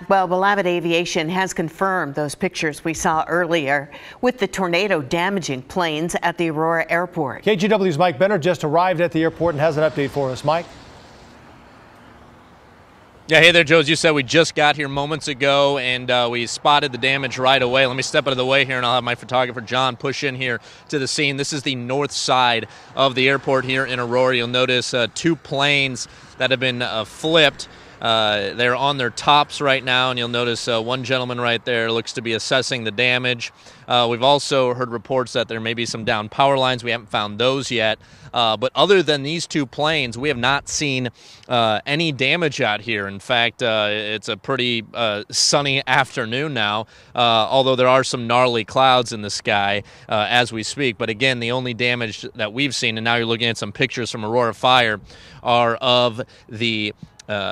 Well, Beloved Aviation has confirmed those pictures we saw earlier with the tornado damaging planes at the Aurora airport. KGW's Mike Benner just arrived at the airport and has an update for us. Mike? Yeah, hey there, Joe. As you said, we just got here moments ago, and we spotted the damage right away. Let me step out of the way here, and I'll have my photographer, John, push in here to the scene. This is the north side of the airport here in Aurora. You'll notice two planes that have been flipped. They're on their tops right now, and you'll notice one gentleman right there looks to be assessing the damage. We've also heard reports that there may be some down power lines. We haven't found those yet. But other than these two planes, we have not seen any damage out here. In fact, it's a pretty sunny afternoon now, although there are some gnarly clouds in the sky as we speak. But again, the only damage that we've seen, and now you're looking at some pictures from Aurora Fire, are of the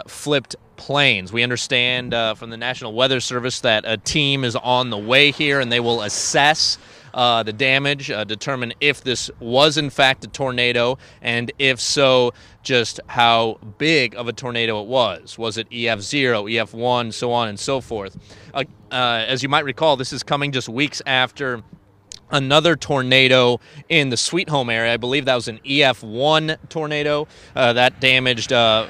flipped planes. We understand from the National Weather Service that a team is on the way here, and they will assess the damage, determine if this was in fact a tornado, and if so, just how big of a tornado it was. Was it EF0, EF1, so on and so forth. As you might recall, this is coming just weeks after another tornado in the Sweet Home area. I believe that was an EF1 tornado that damaged 4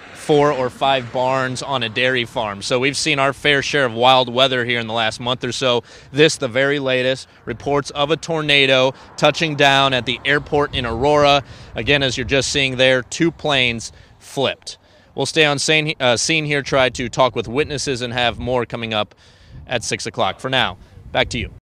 or 5 barns on a dairy farm. So we've seen our fair share of wild weather here in the last month or so. This, the very latest, reports of a tornado touching down at the airport in Aurora. Again, as you're just seeing there, 2 planes flipped. We'll stay on scene here, try to talk with witnesses, and have more coming up at 6 o'clock. For now, back to you.